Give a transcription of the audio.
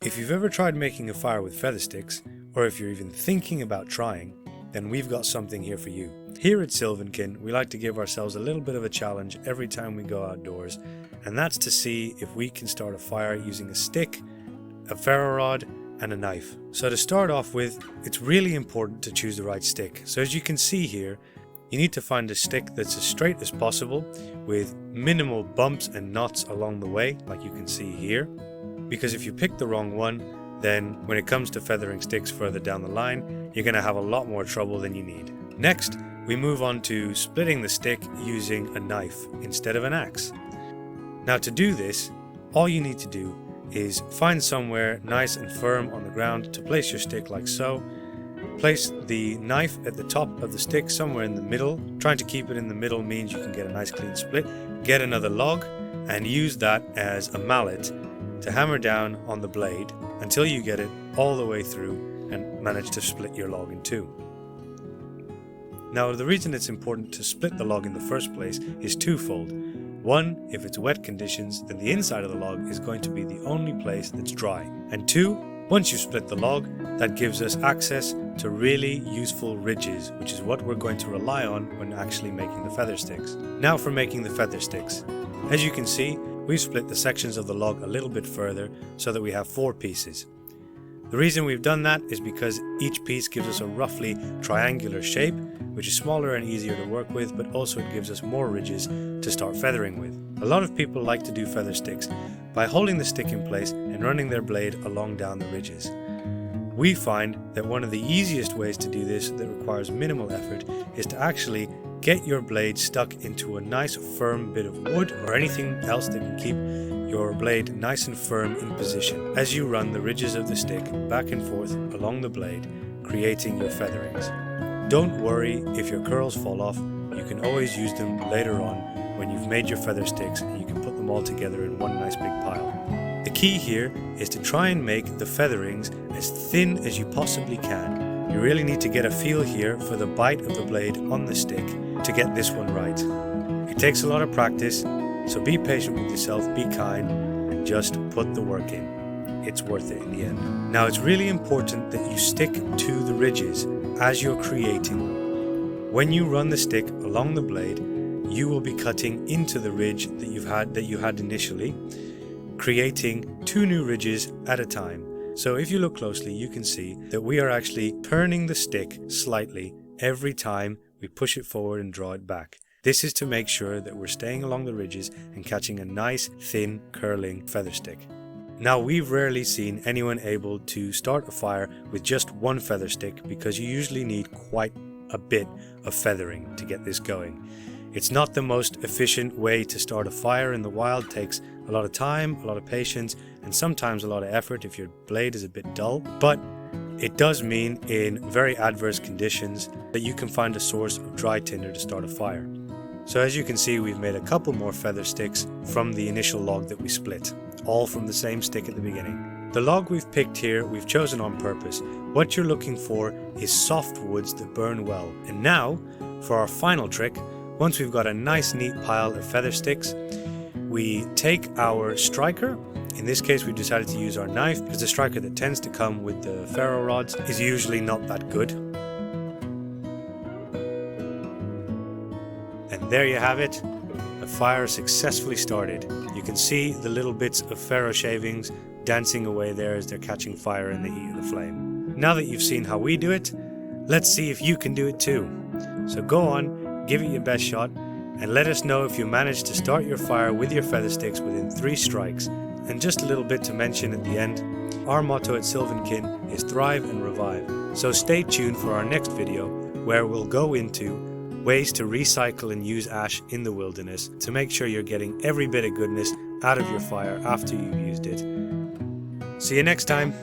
If you've ever tried making a fire with feather sticks, or if you're even thinking about trying, then we've got something here for you. Here at SylvanKin, we like to give ourselves a little bit of a challenge every time we go outdoors, and that's to see if we can start a fire using a stick, a ferro rod, and a knife. So to start off with, it's really important to choose the right stick. So as you can see here, you need to find a stick that's as straight as possible with minimal bumps and knots along the way, like you can see here. Because if you pick the wrong one, then when it comes to feathering sticks further down the line, you're going to have a lot more trouble than you need. Next, we move on to splitting the stick using a knife instead of an axe. Now to do this, all you need to do is find somewhere nice and firm on the ground to place your stick like so. Place the knife at the top of the stick somewhere in the middle. Trying to keep it in the middle means you can get a nice clean split. Get another log and use that as a mallet to hammer down on the blade until you get it all the way through and manage to split your log in two. Now the reason it's important to split the log in the first place is twofold. One, if it's wet conditions, then the inside of the log is going to be the only place that's dry. And two, once you split the log, that gives us access to really useful ridges, which is what we're going to rely on when actually making the feather sticks. Now for making the feather sticks. As you can see, we've split the sections of the log a little bit further so that we have 4 pieces. The reason we've done that is because each piece gives us a roughly triangular shape, which is smaller and easier to work with, but also it gives us more ridges to start feathering with. A lot of people like to do feather sticks by holding the stick in place and running their blade along down the ridges. We find that one of the easiest ways to do this that requires minimal effort is to actually get your blade stuck into a nice firm bit of wood or anything else that can keep your blade nice and firm in position as you run the ridges of the stick back and forth along the blade, creating your featherings. Don't worry if your curls fall off, you can always use them later on when you've made your feather sticks and you can put them all together in one nice big pile. The key here is to try and make the featherings as thin as you possibly can. You really need to get a feel here for the bite of the blade on the stick to get this one right. It takes a lot of practice, so be patient with yourself, be kind, and just put the work in. It's worth it in the end. Now it's really important that you stick to the ridges as you're creating. When you run the stick along the blade, you will be cutting into the ridge that you had initially, creating 2 new ridges at a time. So if you look closely, you can see that we are actually turning the stick slightly every time we push it forward and draw it back. This is to make sure that we're staying along the ridges and catching a nice, thin, curling feather stick. Now we've rarely seen anyone able to start a fire with just one feather stick because you usually need quite a bit of feathering to get this going. It's not the most efficient way to start a fire in the wild. It takes a lot of time, a lot of patience, and sometimes a lot of effort if your blade is a bit dull. But it does mean in very adverse conditions that you can find a source of dry tinder to start a fire. So as you can see, we've made a couple more feather sticks from the initial log that we split, all from the same stick at the beginning. The log we've picked here, we've chosen on purpose. What you're looking for is softwoods that burn well. And now, for our final trick, once we've got a nice neat pile of feather sticks, we take our striker. In this case, we've decided to use our knife because the striker that tends to come with the ferro rods is usually not that good. And there you have it. The fire successfully started. You can see the little bits of ferro shavings dancing away there as they're catching fire in the heat of the flame. Now that you've seen how we do it, let's see if you can do it too. So go on, give it your best shot, and let us know if you managed to start your fire with your feather sticks within 3 strikes. And just a little bit to mention at the end, our motto at SylvanKin is thrive and revive. So stay tuned for our next video where we'll go into ways to recycle and use ash in the wilderness to make sure you're getting every bit of goodness out of your fire after you've used it. See you next time.